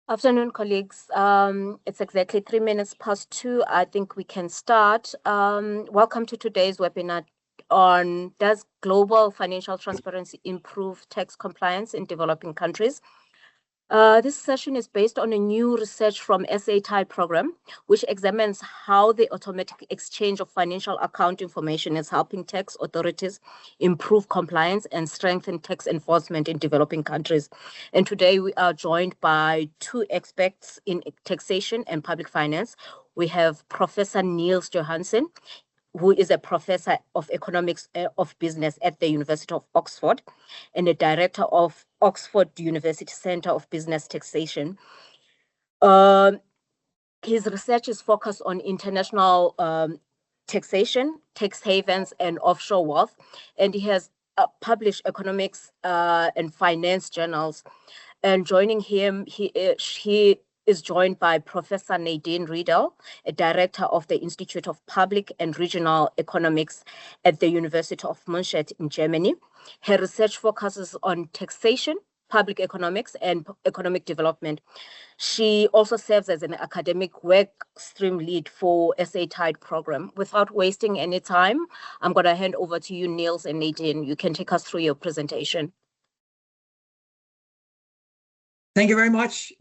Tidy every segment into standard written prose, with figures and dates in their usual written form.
Afternoon, colleagues. It's exactly 2:03. I think we can start. Welcome to today's webinar on Does Global Financial Transparency Improve Tax Compliance in Developing Countries? This session is based on a new research from SA Tide program, which examines how the automatic exchange of financial account information is helping tax authorities improve compliance and strengthen tax enforcement in developing countries. And today we are joined by two experts in taxation and public finance. We have Professor Niels Johannesen, who is a professor of economics of business at the University of Oxford and a director of Oxford University Centre of Business Taxation. His research is focused on international taxation, tax havens, and offshore wealth, and he has published economics and finance journals. And joining him, he is joined by Professor Nadine Riedel, a director of the Institute of Public and Regional Economics at the University of München in Germany. Her research focuses on taxation, public economics, and economic development. She also serves as an academic work stream lead for SA Tide program. Without wasting any time, I'm going to hand over to you, Niels and Nadine. You can take us through your presentation. Thank you very much.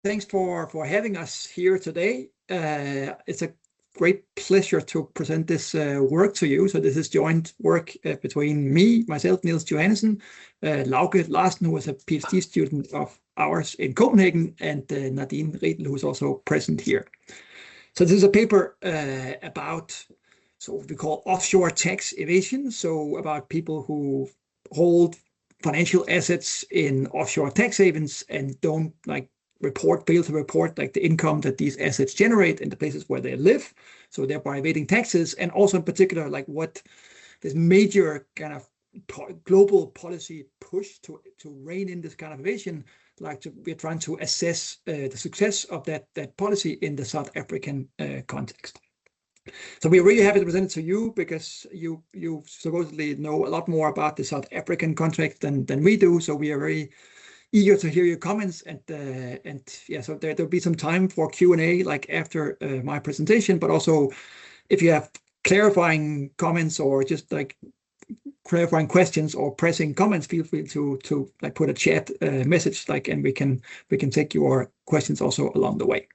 Thanks for having us here today. It's a great pleasure to present this work to you. So this is joint work between myself, Niels Johannesen, Lauke Larsen, who is a PhD student of ours in Copenhagen, and Nadine Riedel, who is also present here. So this is a paper about what we call offshore tax evasion. So about people who hold financial assets in offshore tax havens and don't fail to report the income that these assets generate in the places where they live, so thereby evading taxes, and also in particular what this major kind of global policy push to rein in this kind of evasion. We're trying to assess the success of that policy in the South African context. So we're really happy to present it to you because you supposedly know a lot more about the South African context than we do. So we are very eager to hear your comments, and yeah, so there'll be some time for Q&A after my presentation, but also if you have clarifying comments or just clarifying questions or pressing comments, feel free to put a chat message and we can take your questions also along the way.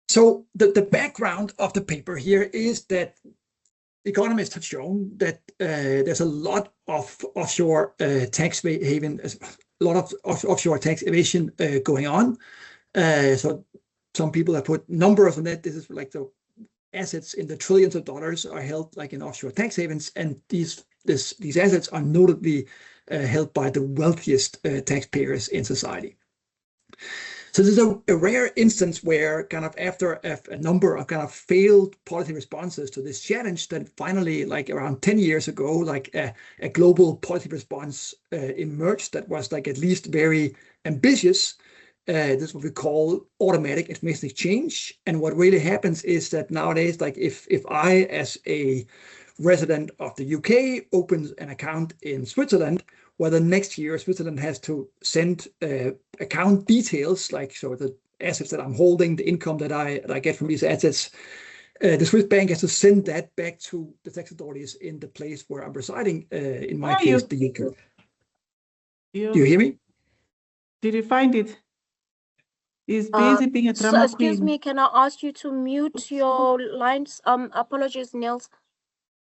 So the background of the paper here is that economists have shown that there's a lot of offshore tax haven, a lot of offshore tax evasion going on. So some people have put numbers on that. This is the assets in the trillions of dollars are held in offshore tax havens, and these assets are notably held by the wealthiest taxpayers in society. So this is a rare instance where after a number of failed policy responses to this challenge, that finally around 10 years ago, a global policy response emerged that was at least very ambitious. This is what we call automatic information exchange. And what really happens is that nowadays, if I, as a resident of the UK, opens an account in Switzerland, well, the next year Switzerland has to send account details, so the assets that I'm holding, the income that I get from these assets. The Swiss bank has to send that back to the tax authorities in the place where I'm residing. In my case, the UK. Do you hear me? Did you find it? Is busy being a drama queen. Excuse me, can I ask you to mute your lines? Apologies, Niels.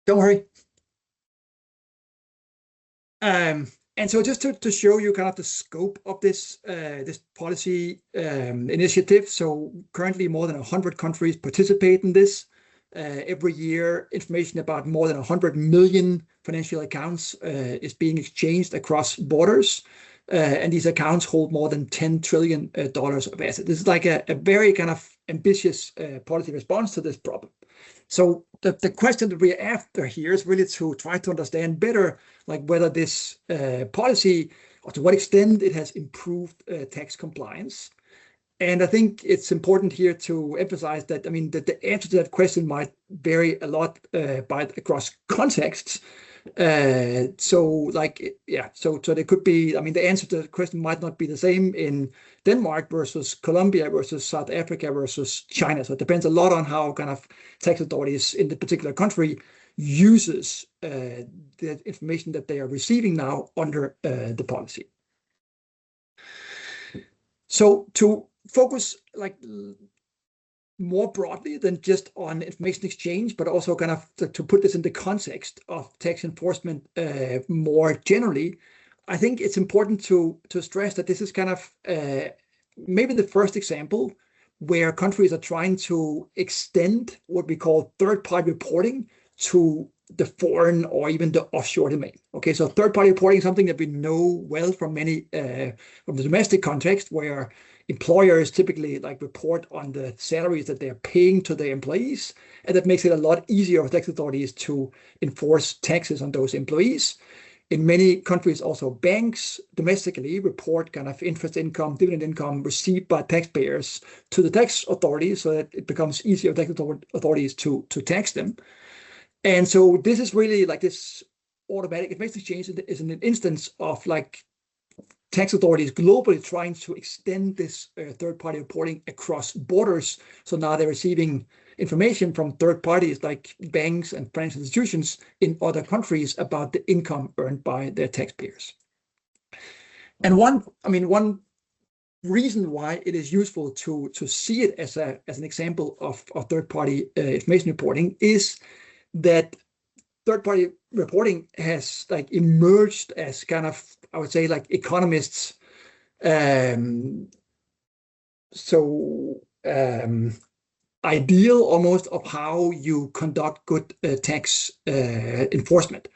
Don't worry. And so just to show you the scope of this policy initiative. So currently more than 100 countries participate in this. Every year, information about more than 100 million financial accounts is being exchanged across borders. And these accounts hold more than $10 trillion of assets. This is a very ambitious policy response to this problem. So the question that we're after here is really to try to understand better, whether this policy, or to what extent it has improved tax compliance. And I think it's important here to emphasize that, that the answer to that question might vary a lot across contexts. So there could be, I mean, the answer to the question might not be the same in Denmark versus Colombia versus South Africa versus China. So it depends a lot on how kind of tax authorities in the particular country uses the information that they are receiving now under the policy. So to focus like more broadly than just on information exchange, but also kind of to put this in the context of tax enforcement more generally, I think it's important to stress that this is kind of maybe the first example where countries are trying to extend what we call third-party reporting to the foreign or even the offshore domain. Okay, so third-party reporting is something that we know well from many from the domestic context, where employers typically like report on the salaries that they're paying to their employees, and that makes it a lot easier for tax authorities to enforce taxes on those employees. In many countries, also banks domestically report kind of interest income, dividend income received by taxpayers to the tax authorities, so that it becomes easier for tax authorities to tax them. And so this is really like this automatic information exchange is an instance of like tax authorities globally trying to extend this third-party reporting across borders. So now they're receiving information from third parties like banks and financial institutions in other countries about the income earned by their taxpayers. And one reason why it is useful to see it as an example of third-party information reporting is that third-party reporting has like emerged as kind of, I would say, like economists ideal almost of how you conduct good tax enforcement.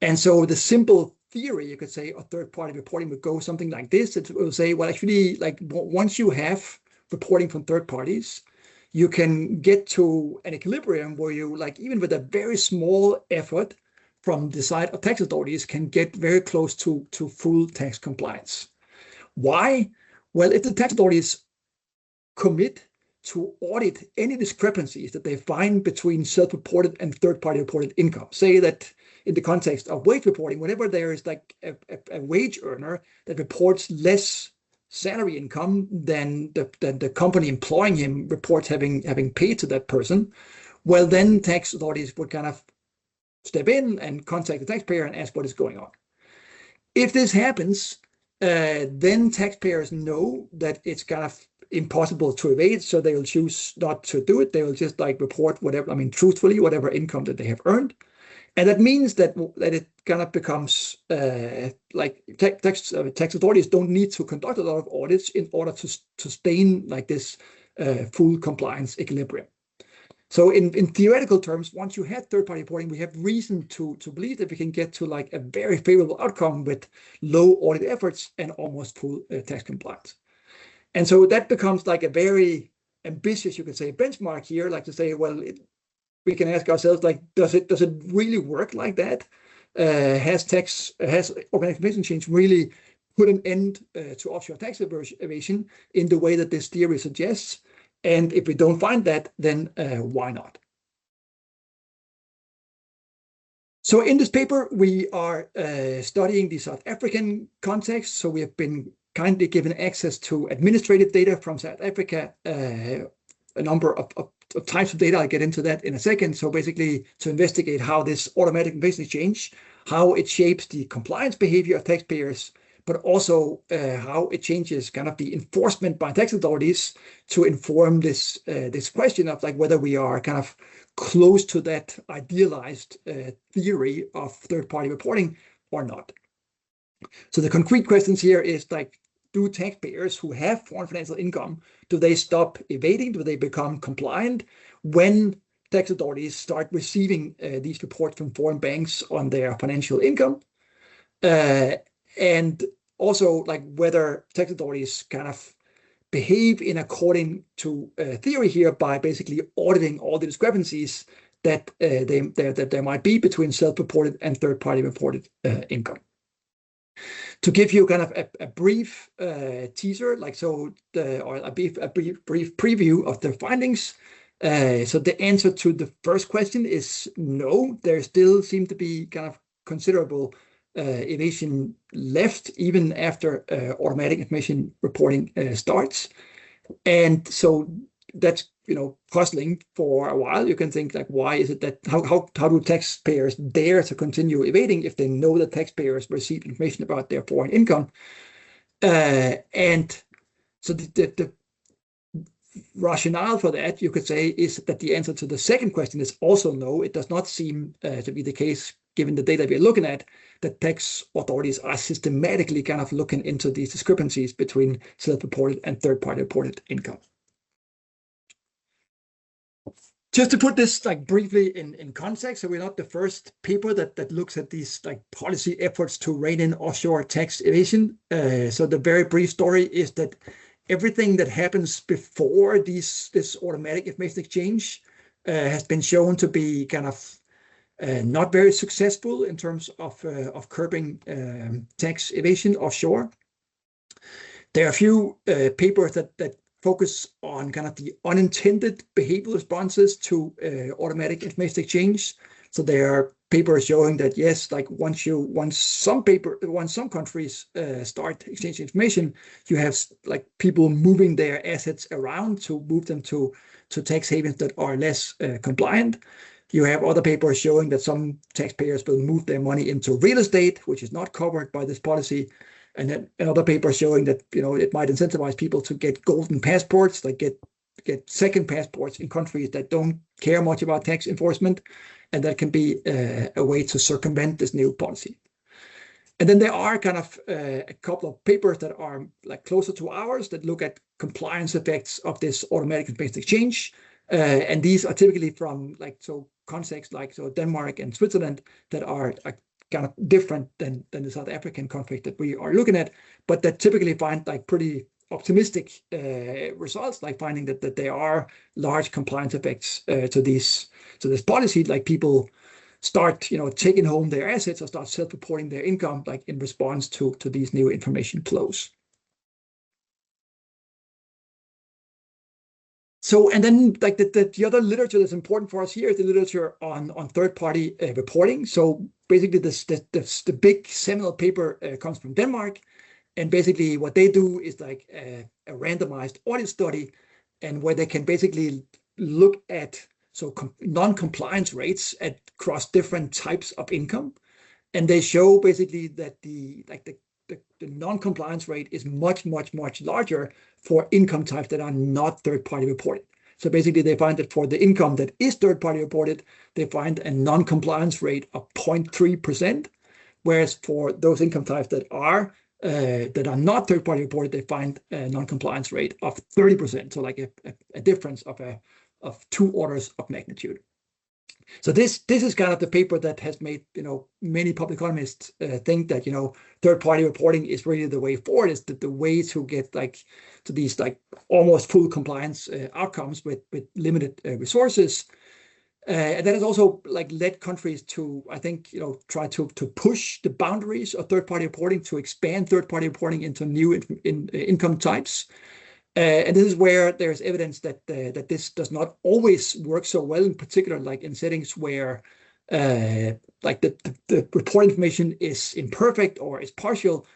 And so the simple theory, you could say, of third-party reporting would go something like this. It will say, well, actually, like once you have reporting from third parties, you can get to an equilibrium where you, like, even with a very small effort from the side of tax authorities, can get very close to full tax compliance. Why? Well, if the tax authorities commit to audit any discrepancies that they find between self-reported and third-party reported income, say that in the context of wage reporting, whenever there is like a wage earner that reports less salary income than the company employing him reports having paid to that person, well, then tax authorities would kind of step in and contact the taxpayer and ask what is going on. If this happens, then taxpayers know that it's kind of impossible to evade, so they will choose not to do it. They will just like report whatever, truthfully, whatever income that they have earned. And that means that it kind of becomes like tax authorities don't need to conduct a lot of audits in order to sustain like this full compliance equilibrium. So in theoretical terms, once you have third-party reporting, we have reason to believe that we can get to like a very favorable outcome with low audit efforts and almost full tax compliance. And so that becomes like a very ambitious, you could say, benchmark here, like to say, well, we can ask ourselves, like, does it really work like that? Has organic information exchange really put an end to offshore tax evasion in the way that this theory suggests? And if we don't find that, then why not? So in this paper, we are studying the South African context. So we have been kindly given access to administrative data from South Africa, a number of types of data. I'll get into that in a second. So basically to investigate how this automatic information exchange, how it shapes the compliance behavior of taxpayers, but also how it changes kind of the enforcement by tax authorities to inform this question of like whether we are kind of close to that idealized theory of third-party reporting or not. So the concrete questions here is like, do taxpayers who have foreign financial income, do they stop evading? Do they become compliant when tax authorities start receiving these reports from foreign banks on their financial income? And also like whether tax authorities kind of behave in according to theory here by basically auditing all the discrepancies that there might be between self-reported and third-party reported income. To give you kind of a brief teaser, like so, or a brief preview of the findings. So the answer to the first question is no. There still seem to be kind of considerable evasion left even after automatic information reporting starts. And so that's, puzzling for a while. You can think like, why is it that, how do taxpayers dare to continue evading if they know that taxpayers receive information about their foreign income? And so the rationale for that, you could say, is that the answer to the second question is also no. It does not seem to be the case, given the data we're looking at, that tax authorities are systematically kind of looking into these discrepancies between self-reported and third-party reported income. Just to put this like briefly in context, so we're not the first paper that looks at these like policy efforts to rein in offshore tax evasion. So the very brief story is that everything that happens before this automatic information exchange has been shown to be kind of not very successful in terms of curbing tax evasion offshore. There are a few papers that focus on kind of the unintended behavioral responses to automatic information exchange. So there are papers showing that yes, like once some countries start exchanging information, you have like people moving their assets around to move them to tax havens that are less compliant. You have other papers showing that some taxpayers will move their money into real estate, which is not covered by this policy. And then another paper showing that it might incentivize people to get golden passports, like get second passports in countries that don't care much about tax enforcement, and that can be a way to circumvent this new policy. And then there are kind of a couple of papers that are like closer to ours that look at compliance effects of this automatic information exchange, and these are typically from contexts like Denmark and Switzerland that are kind of different than the South African conflict that we are looking at, but that typically find like pretty optimistic results, like finding that there are large compliance effects to this policy, like people start taking home their assets or start self-reporting their income like in response to these new information flows. So, and then like the other literature that's important for us here is the literature on third-party reporting. So basically the big seminal paper comes from Denmark. And basically what they do is like a randomized audit study, and where they can basically look at non-compliance rates across different types of income. And they show basically that the non-compliance rate is much larger for income types that are not third-party reported. So basically they find that for the income that is third-party reported, they find a non-compliance rate of 0.3%, whereas for those income types that are not third-party reported, they find a non-compliance rate of 30%. So like a difference of 2 orders of magnitude. So this is kind of the paper that has made many public economists think that third-party reporting is really the way forward. Is the way to get to these almost full compliance outcomes with limited resources, and that has also led countries to, I think, try to push the boundaries of third-party reporting, to expand third-party reporting into new income types. And this is where there's evidence that this does not always work so well, in particular, in settings where the report information is imperfect or is partial.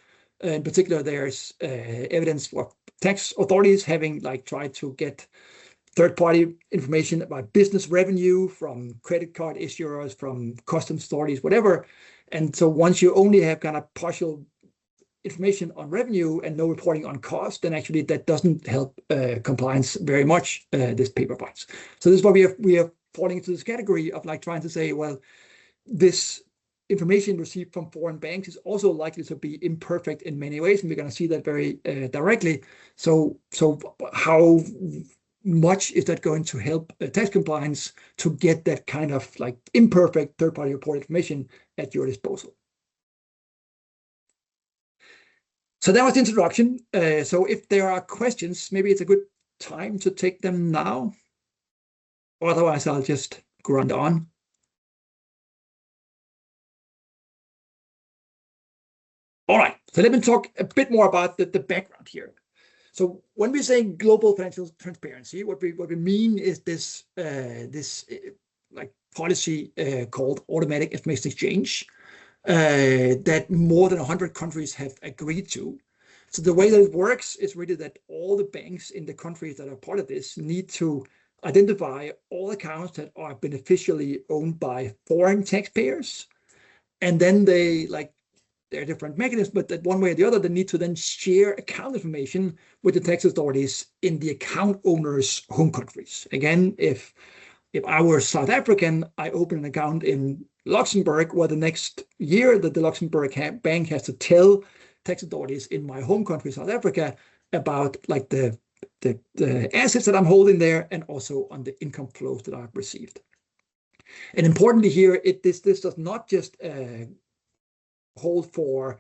In particular, there's evidence for tax authorities having tried to get third-party information about business revenue from credit card issuers, from customs authorities, whatever. And so once you only have kind of partial information on revenue and no reporting on cost, then actually that doesn't help compliance very much, this paper finds. So this is why we are falling into this category of trying to say, well, this information received from foreign banks is also likely to be imperfect in many ways, and we're going to see that very directly. So how much is that going to help tax compliance to get that kind of imperfect third-party report information at your disposal? So that was the introduction. So if there are questions, maybe it's a good time to take them now. Otherwise, I'll just grunt on. All right, so let me talk a bit more about the background here. So when we say global financial transparency, what we mean is this policy called automatic information exchange. that more than 100 countries have agreed to. So the way that it works is really that all the banks in the countries that are part of this need to identify all accounts that are beneficially owned by foreign taxpayers. And then there are different mechanisms, but that one way or the other, they need to then share account information with the tax authorities in the account owner's home countries. Again, if I were South African, I open an account in Luxembourg, well, the next year that the Luxembourg bank has to tell tax authorities in my home country, South Africa, about like the assets that I'm holding there, and also on the income flows that I've received. And importantly here, this does not just hold for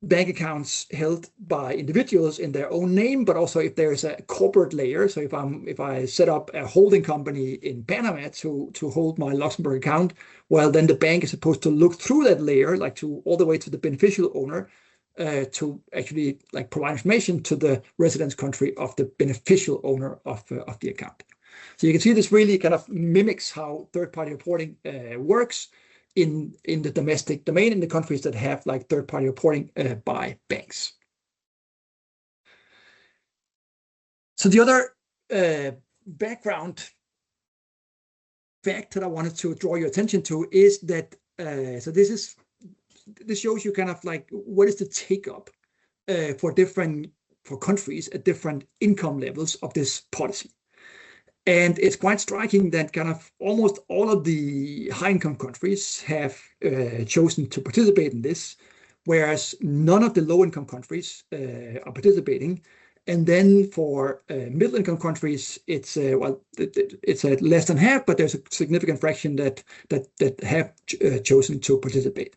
bank accounts held by individuals in their own name, but also if there is a corporate layer. So if I set up a holding company in Panama to hold my Luxembourg account, well, then the bank is supposed to look through that layer, like to all the way to the beneficial owner, to actually like provide information to the residence country of the beneficial owner of the account. So you can see this really kind of mimics how third-party reporting works in the domestic domain in the countries that have like third-party reporting by banks. So the other background fact that I wanted to draw your attention to is that so this shows you kind of like what is the take-up for countries at different income levels of this policy. And it's quite striking that kind of almost all of the high-income countries have chosen to participate in this, whereas none of the low-income countries are participating. And then for middle-income countries, it's at less than half, but there's a significant fraction that have chosen to participate.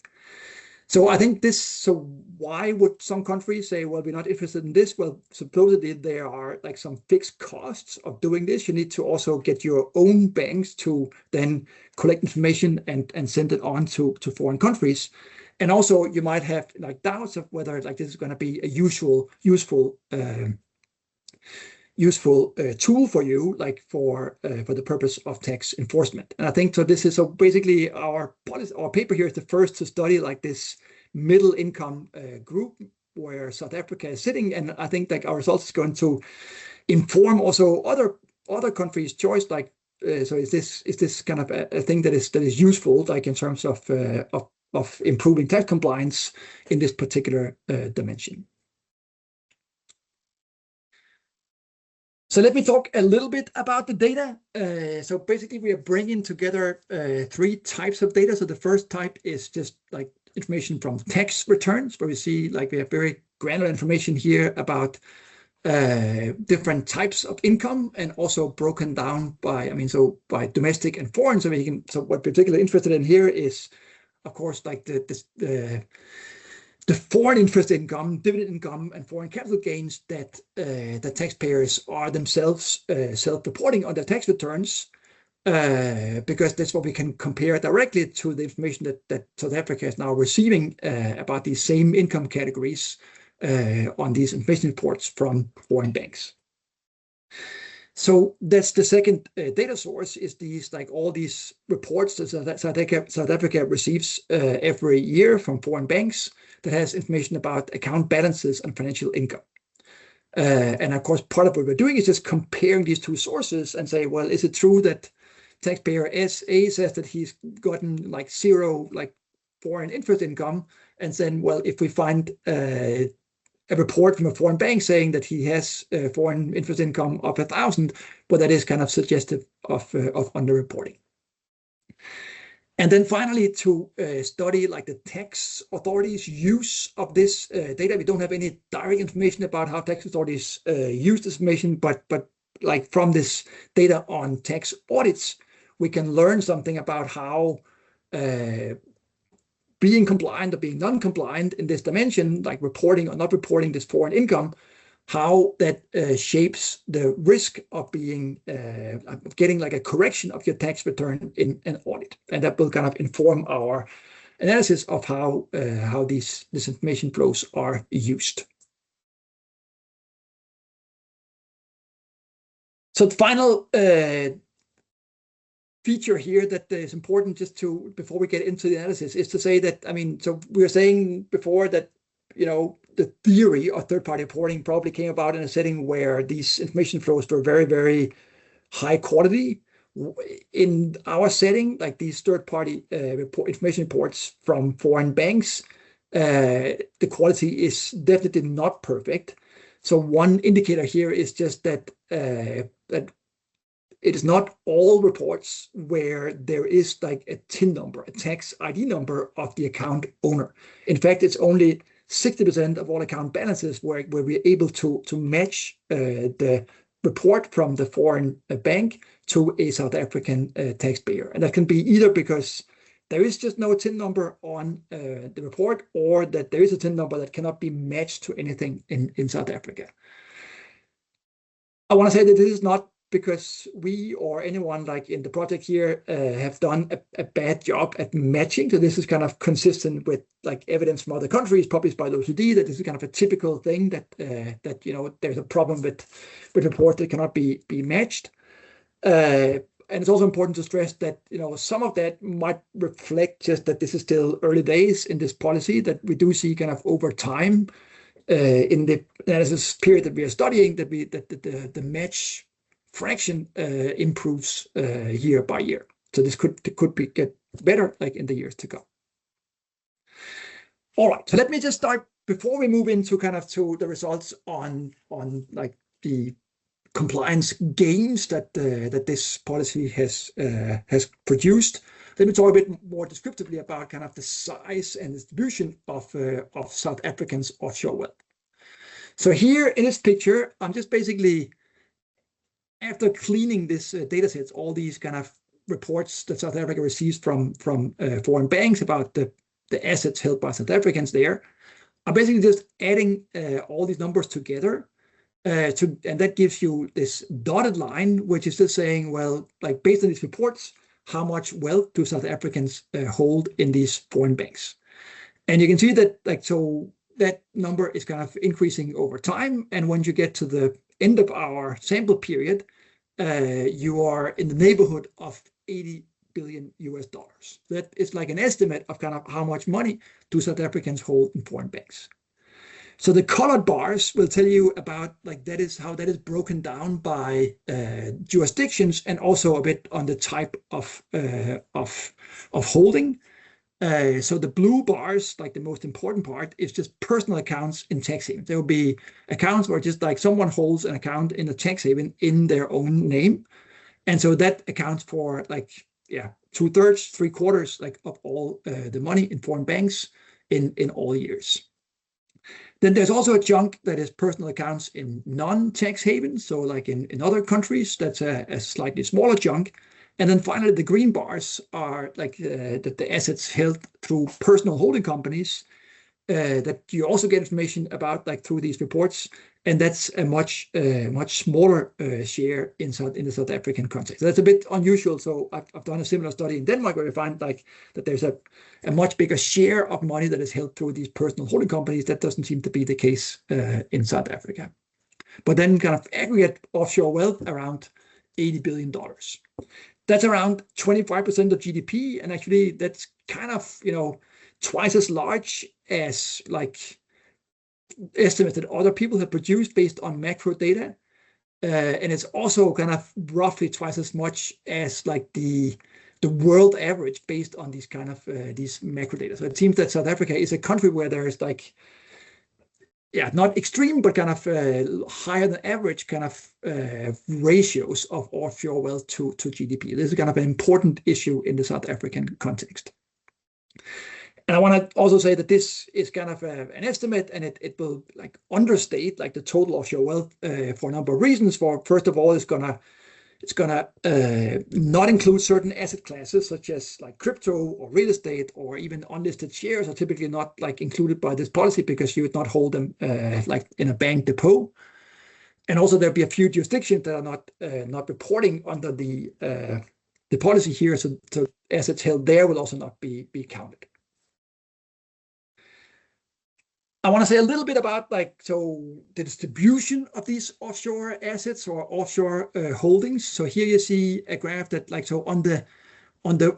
So I think so why would some countries say, well, we're not interested in this? Well, supposedly there are like some fixed costs of doing this. You need to also get your own banks to then collect information and send it on to foreign countries. And also you might have like doubts of whether like this is going to be a useful tool for you, like for the purpose of tax enforcement. And I think so. This is so basically our paper here is the first to study like this middle income group where South Africa is sitting, and I think like our results is going to inform also other countries' choice. Like so, is this kind of a thing that is useful, like in terms of improving tax compliance in this particular dimension. So let me talk a little bit about the data. So basically we are bringing together three types of data. So the first type is just like information from tax returns, where we see like we have very granular information here about different types of income, and also broken down by, by domestic and foreign. So so what we're particularly interested in here is, of course, like the foreign interest income, dividend income, and foreign capital gains that the taxpayers are themselves self-reporting on their tax returns, because that's what we can compare directly to the information that South Africa is now receiving about these same income categories on these information reports from foreign banks. So that's the second data source, is these like all these reports that South Africa receives every year from foreign banks that has information about account balances and financial income. And of course, part of what we're doing is just comparing these two sources and say, well, is it true that taxpayer SA says that he's gotten like zero like foreign interest income, and then, well, if we find a report from a foreign bank saying that he has foreign interest income of 1,000, but that is kind of suggestive of underreporting. And then finally, to study like the tax authorities' use of this data. We don't have any direct information about how tax authorities use this information, but like from this data on tax audits, we can learn something about how being compliant or being non-compliant in this dimension, like reporting or not reporting this foreign income, how that shapes the risk of getting like a correction of your tax return in an audit. And that will kind of inform our analysis of how these information flows are used. So the final feature here that is important just to, before we get into the analysis, is to say that, I mean, so we were saying before that, you know, the theory of third-party reporting probably came about in a setting where these information flows were very, very high quality. In our setting, like these third-party information reports from foreign banks, the quality is definitely not perfect. So one indicator here is just that that it is not all reports where there is like a TIN number, a tax ID number of the account owner. In fact, it's only 60% of all account balances where we're able to match the report from the foreign bank to a South African taxpayer. And that can be either because there is just no TIN number on the report, or that there is a TIN number that cannot be matched to anything in South Africa. I want to say that this is not because we or anyone like in the project here have done a bad job at matching. So this is kind of consistent with like evidence from other countries published by the OECD, that this is kind of a typical thing that that, you know, there's a problem with reports that cannot be matched. And it's also important to stress that, you know, some of that might reflect just that this is still early days in this policy, that we do see kind of over time in the analysis period that we are studying, that the match fraction improves year by year. So this could get better like in the years to come. All right, so let me just start before we move into kind of to the results on like the compliance gains that this policy has produced. Let me talk a bit more descriptively about kind of the size and distribution of South Africa's offshore wealth. So here in this picture, I'm just basically, after cleaning this data sets, all these kind of reports that South Africa receives from foreign banks about the assets held by South Africans there, I'm basically just adding all these numbers together. And that gives you this dotted line, which is just saying, well, like based on these reports, how much wealth do South Africans hold in these foreign banks? And you can see that, like, so that number is kind of increasing over time. And when you get to the end of our sample period, you are in the neighborhood of $80 billion. That is like an estimate of kind of how much money do South Africans hold in foreign banks. So the colored bars will tell you about like that is how that is broken down by jurisdictions, and also a bit on the type of holding. So the blue bars, like the most important part, is just personal accounts in tax haven. There will be accounts where just like someone holds an account in a tax haven in their own name, and so that accounts for like 2/3, 3/4 like of all the money in foreign banks in all years. Then there's also a chunk that is personal accounts in non-tax havens. So like in other countries, that's a slightly smaller chunk. And then finally, the green bars are like the assets held through personal holding companies that you also get information about like through these reports. And that's a much smaller share in the South African context. So that's a bit unusual. So I've done a similar study in Denmark where we find like that there's a much bigger share of money that is held through these personal holding companies. That doesn't seem to be the case in South Africa. But then kind of aggregate offshore wealth around $80 billion. That's around 25% of GDP. And actually that's kind of, you know, twice as large as like estimates that other people have produced based on macro data. And it's also kind of roughly twice as much as like the world average based on these kind of these macro data. So it seems that South Africa is a country where there is like, not extreme, but kind of higher than average kind of ratios of offshore wealth to GDP. This is kind of an important issue in the South African context. And I want to also say that this is kind of an estimate, and it will like understate like the total offshore wealth for a number of reasons. For first of all, it's gonna not include certain asset classes such as like crypto or real estate, or even unlisted shares are typically not like included by this policy because you would not hold them like in a bank depot. And also there'll be a few jurisdictions that are not reporting under the policy here, so assets held there will also not be counted. I want to say a little bit about the distribution of these offshore assets or offshore holdings. So here you see a graph that on the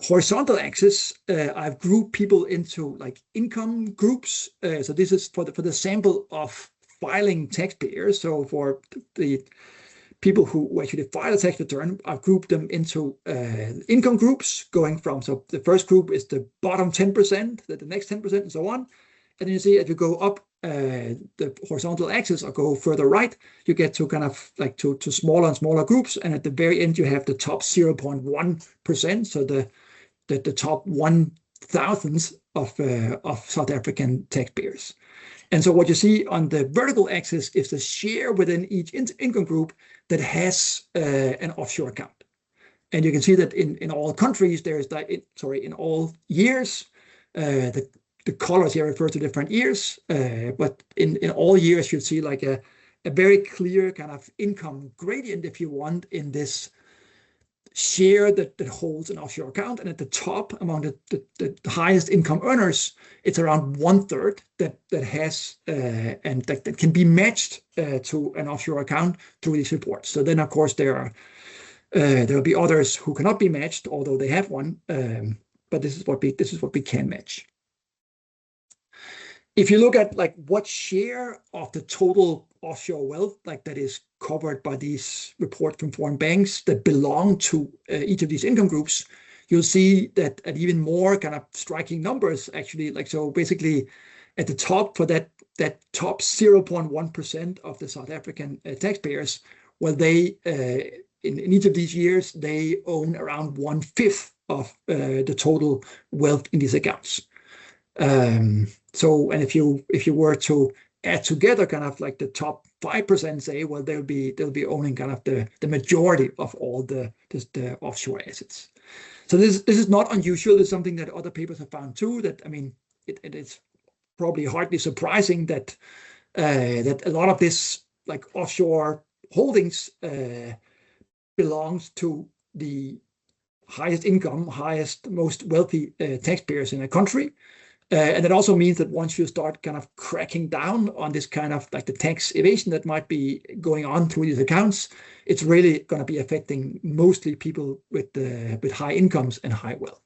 horizontal axis, I've grouped people into income groups. So this is for the sample of filing taxpayers. So for the people who actually file a tax return, I've grouped them into income groups going from, so the first group is the bottom 10%, the next 10%, and so on. And then you see, if you go up the horizontal axis or go further right, you get to kind of to smaller and smaller groups. And at the very end, you have the top 0.1%. So the top 1,000th of South African taxpayers. And so what you see on the vertical axis is the share within each income group that has an offshore account. And you can see that in all countries, there is in all years, the colors here refer to different years, but in all years, you'll see a very clear kind of income gradient, if you want, in this share that holds an offshore account. And at the top, among the highest income earners, it's around 1/3 that has and that can be matched to an offshore account through these reports. So then, of course, there will be others who cannot be matched, although they have one. But this is what we can match. If you look at what share of the total offshore wealth that is covered by these reports from foreign banks that belong to each of these income groups, you'll see that at even more kind of striking numbers, actually. So basically, at the top, for that top 0.1% of the South African taxpayers, well, they in each of these years, they own around 1/5 of the total wealth in these accounts. So, and if you were to add together kind of the top 5%, say, well, they'll be owning kind of the majority of all the offshore assets. So this is not unusual. It's something that other papers have found too. That, I mean, it is probably hardly surprising that that a lot of this offshore holdings belongs to the highest income, most wealthy taxpayers in a country. And it also means that once you start kind of cracking down on this kind of the tax evasion that might be going on through these accounts, it's really going to be affecting mostly people with high incomes and high wealth.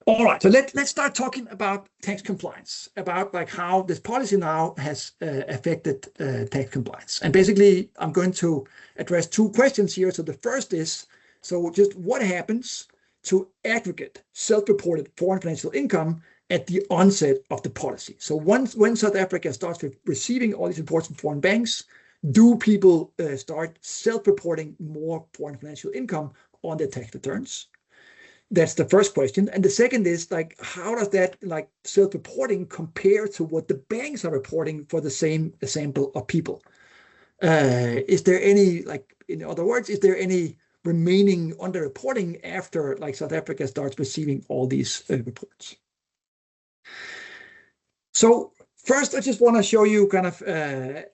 All right, so let's start talking about tax compliance, about how this policy now has affected tax compliance. And basically, I'm going to address two questions here. So the first is, so just what happens to aggregate self-reported foreign financial income at the onset of the policy? So when South Africa starts receiving all these reports from foreign banks, do people start self-reporting more foreign financial income on their tax returns? That's the first question. And the second is how does that self-reporting compare to what the banks are reporting for the same sample of people? Is there any, in other words, is there any remaining underreporting after South Africa starts receiving all these reports? So first, I just want to show you kind of a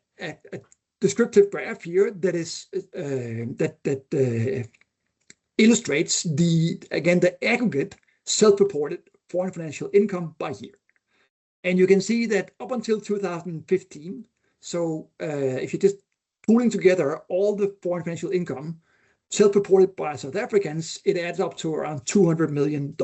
descriptive graph here that is illustrates the aggregate self-reported foreign financial income by year. And you can see that up until 2015, so if you're just pooling together all the foreign financial income self-reported by South Africans, it adds up to around $200 million.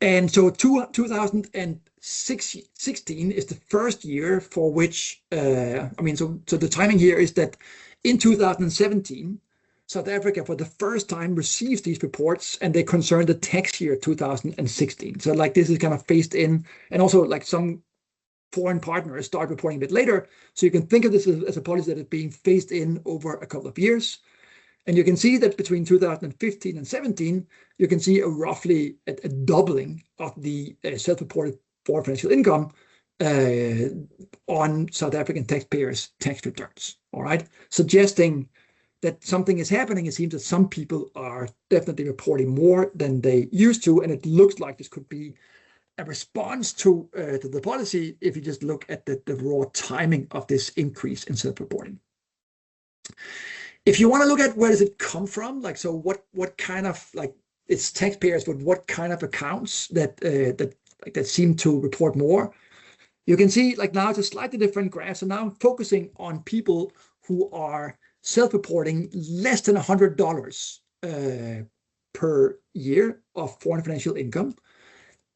And so 2016 is the first year for which, so the timing here is that in 2017, South Africa for the first time receives these reports, and they concern the tax year 2016. So this is kind of phased in, and also some foreign partners start reporting a bit later. So you can think of this as a policy that is being phased in over a couple of years. And you can see that between 2015 and 17, you can see roughly a doubling of the self-reported foreign financial income on South African taxpayers' tax returns. All right, suggesting that something is happening. It seems that some people are definitely reporting more than they used to, and it looks like this could be a response to the policy if you just look at the raw timing of this increase in self-reporting. If you want to look at where does it come from, so what kind of it's taxpayers with what kind of accounts that seem to report more. You can see like now it's a slightly different graph. So now I'm focusing on people who are self-reporting less than $100 per year of foreign financial income.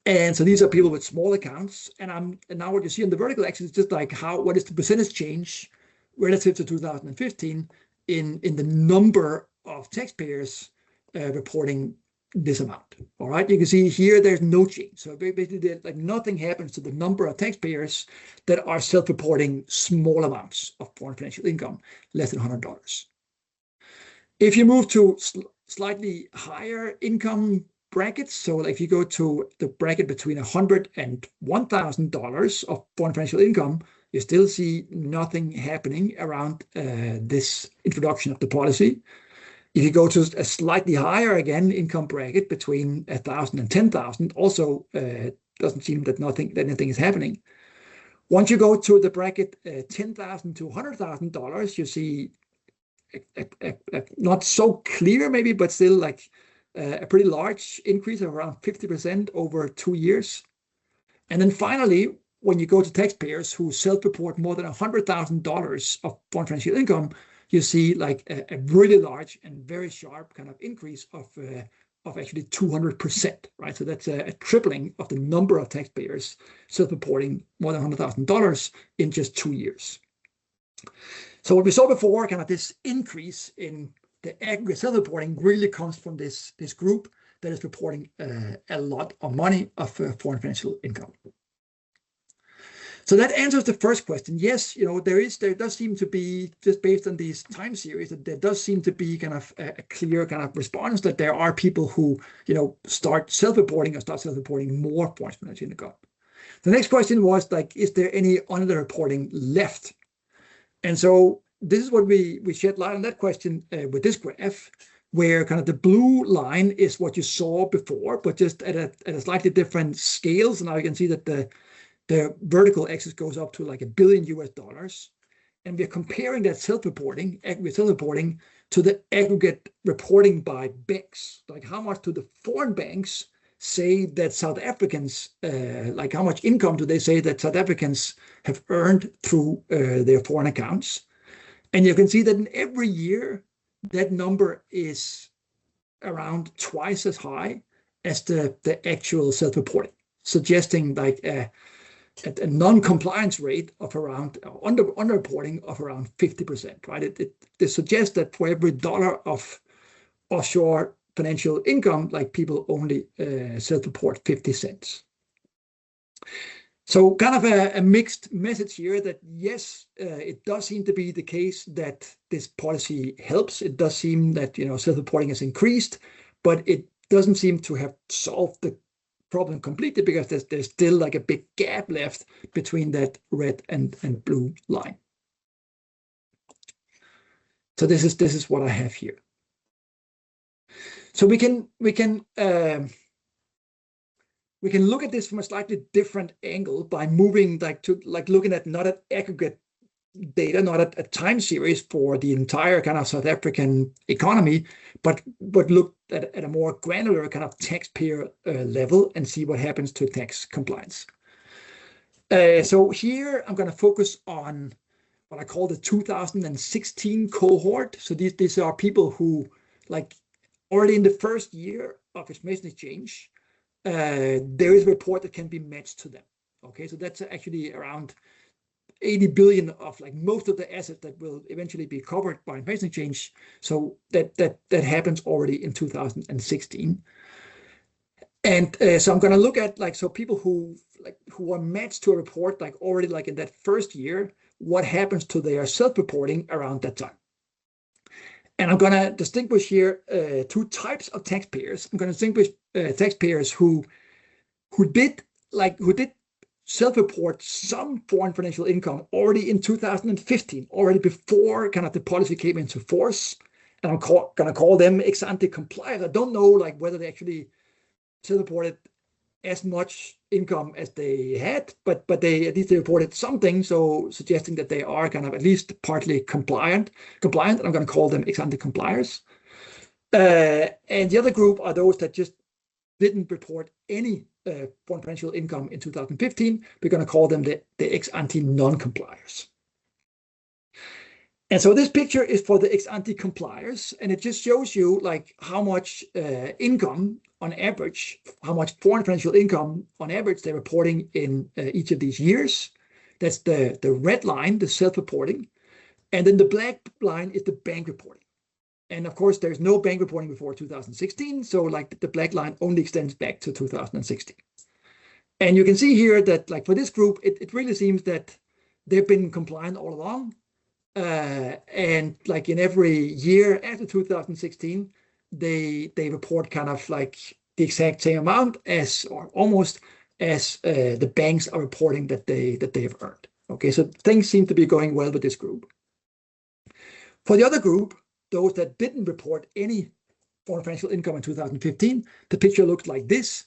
And so these are people with small accounts. And now what you see on the vertical axis is just like what is the percentage change relative to 2015 in the number of taxpayers reporting this amount. All right, you can see here there's no change. So basically, like nothing happens to the number of taxpayers that are self-reporting small amounts of foreign financial income, less than $100. If you move to slightly higher income brackets, so like if you go to the bracket between $100 and $1,000 of foreign financial income, you still see nothing happening around this introduction of the policy. If you go to a slightly higher, again, income bracket between 1,000 and 10,000, also doesn't seem that anything is happening. Once you go to the bracket $10,000 to $100,000, you see not so clear maybe, but still like a pretty large increase of around 50% over 2 years. And then finally, when you go to taxpayers who self-report more than $100,000 of foreign financial income, you see like a really large and very sharp kind of increase of actually 200%, right? So that's a tripling of the number of taxpayers self-reporting more than $100,000 in just 2 years. So what we saw before, kind of this increase in the aggregate self-reporting really comes from this group that is reporting a lot of money of foreign financial income. So that answers the first question. Yes, there does seem to be, just based on these time series, that there does seem to be kind of a clear kind of response that there are people who, start self-reporting more foreign financial income. The next question was like, is there any underreporting left? And so this is what we shed light on that question with this graph, where kind of the blue line is what you saw before, but just at a slightly different scale. So now you can see that the vertical axis goes up to like $1 billion, and we're comparing that aggregate self-reporting to the aggregate reporting by banks. Like how much do the foreign banks say that South Africans, like how much income do they say that South Africans have earned through their foreign accounts? And you can see that in every year, that number is around twice as high as the actual self-reporting, suggesting like a non-compliance rate of around underreporting of around 50%, right? It suggests that for every dollar of offshore financial income, like people only self-report 50 cents. So kind of a mixed message here that yes, it does seem to be the case that this policy helps. It does seem that self-reporting has increased, but it doesn't seem to have solved the problem completely, because there's still like a big gap left between that red and blue line. So this is what I have here. So we can look at this from a slightly different angle by moving to looking at not at aggregate data, not at a time series for the entire kind of South African economy, but look at a more granular kind of taxpayer level and see what happens to tax compliance. So here I'm going to focus on what I call the 2016 cohort. So these are people who, like, already in the first year of information exchange, there is a report that can be matched to them. Okay, so that's actually around 80 billion of like most of the assets that will eventually be covered by information exchange. So that happens already in 2016. And so I'm going to look at people who are matched to a report already in that first year, what happens to their self-reporting around that time. And I'm going to distinguish here two types of taxpayers. I'm going to distinguish taxpayers who did self-report some foreign financial income already in 2015, already before kind of the policy came into force. And I'm going to call them ex-ante compliers. I don't know whether they actually self-reported as much income as they had, but they at least reported something, so suggesting that they are kind of at least partly compliant. And I'm going to call them ex-ante compliers. And the other group are those that just didn't report any foreign financial income in 2015. We're going to call them the ex-ante non-compliers. And so this picture is for the ex-ante compliers, and it just shows you like how much income on average, how much foreign financial income on average they're reporting in each of these years. That's the red line, the self-reporting. And then the black line is the bank reporting. And of course, there's no bank reporting before 2016. So like the black line only extends back to 2016. And you can see here that like for this group, it really seems that they've been compliant all along. And like in every year after 2016, they report kind of like the exact same amount as, or almost as the banks are reporting that they have earned. Okay, so things seem to be going well with this group. For the other group, those that didn't report any foreign financial income in 2015, the picture looked like this.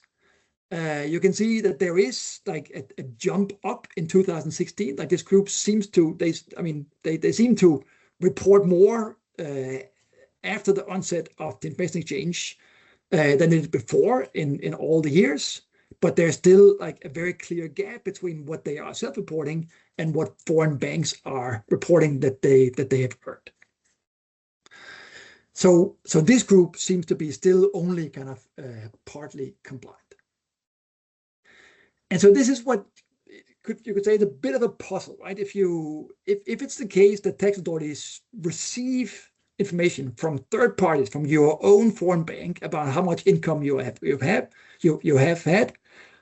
You can see that there is like a jump up in 2016. Like this group seems to, they seem to report more after the onset of the information exchange than they did before in all the years. But there's still like a very clear gap between what they are self-reporting and what foreign banks are reporting that they have earned. So this group seems to be still only kind of partly compliant. And so this is what you could say is a bit of a puzzle, right? If it's the case that tax authorities receive information from third parties, from your own foreign bank about how much income you have had,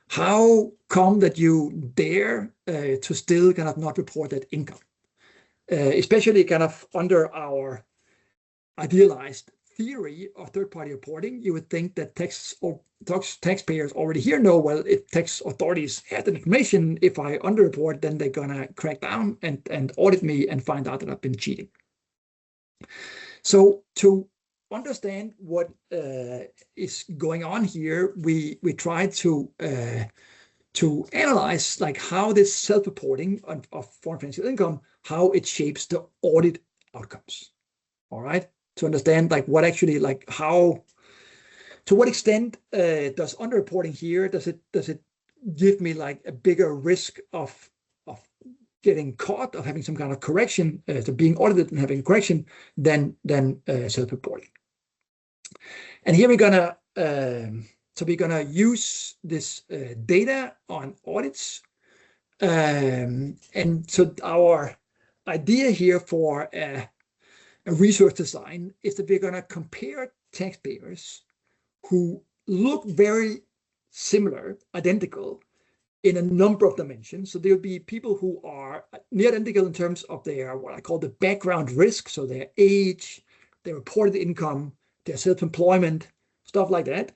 how come that you dare to still kind of not report that income, especially kind of under our idealized theory of third-party reporting? You would think that taxpayers already here know, well, if tax authorities have the information, if I underreport, then they're gonna crack down and audit me and find out that I've been cheating. So to understand what is going on here, we try to analyze like how this self-reporting of foreign financial income, how it shapes the audit outcomes. All right. To understand like what actually, like how, to what extent does underreporting here, does it give me like a bigger risk of getting caught, of having some kind of correction, to being audited and having correction than self-reporting. And here we're gonna use this data on audits, and so our idea here for a research design is that we're going to compare taxpayers who look very similar, identical, in a number of dimensions. So there will be people who are near identical in terms of their, what I call the background risk, so their age, their reported income, their self-employment, stuff like that,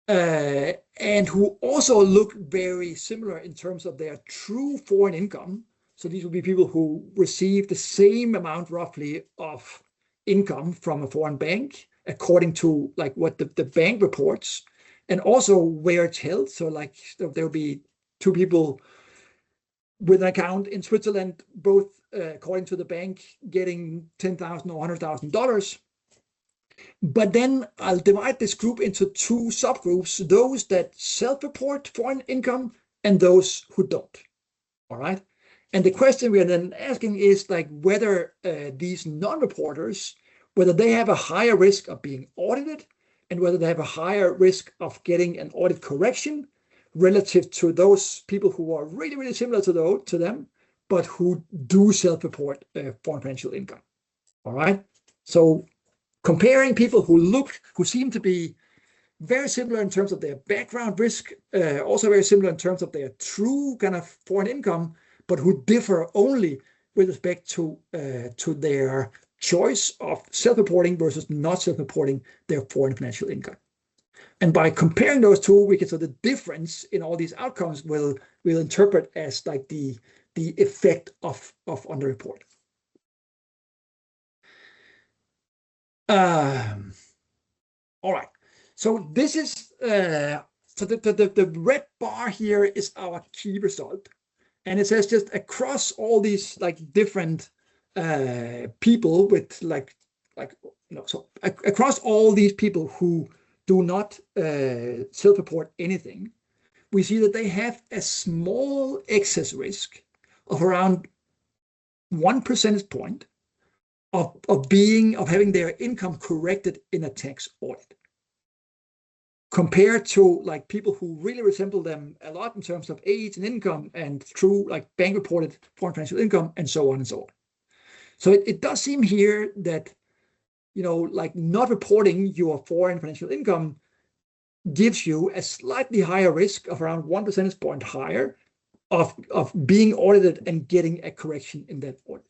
and who also look very similar in terms of their true foreign income. So these will be people who receive the same amount roughly of income from a foreign bank, according to like what the bank reports, and also where it's held. So like there'll be two people with an account in Switzerland, both according to the bank, getting $10,000 or $100,000. But then I'll divide this group into two subgroups: those that self-report foreign income and those who don't. All right. And the question we are then asking is like whether these non-reporters, whether they have a higher risk of being audited and whether they have a higher risk of getting an audit correction relative to those people who are really, really similar to them, but who do self-report foreign financial income. All right. So comparing people who seem to be very similar in terms of their background risk, also very similar in terms of their true kind of foreign income, but who differ only with respect to their choice of self-reporting versus not self-reporting their foreign financial income. And by comparing those two, we can, so the difference in all these outcomes will interpret as like the effect of underreport. All right. So this is so the red bar here is our key result. And it says just across all these like different people with like so across all these people who do not self-report anything, we see that they have a small excess risk of around 1 percentage point of having their income corrected in a tax audit, compared to like people who really resemble them a lot in terms of age and income and true like bank reported foreign financial income and so on and so on. So it does seem here that, like not reporting your foreign financial income gives you a slightly higher risk of around 1 percentage point higher of being audited and getting a correction in that audit.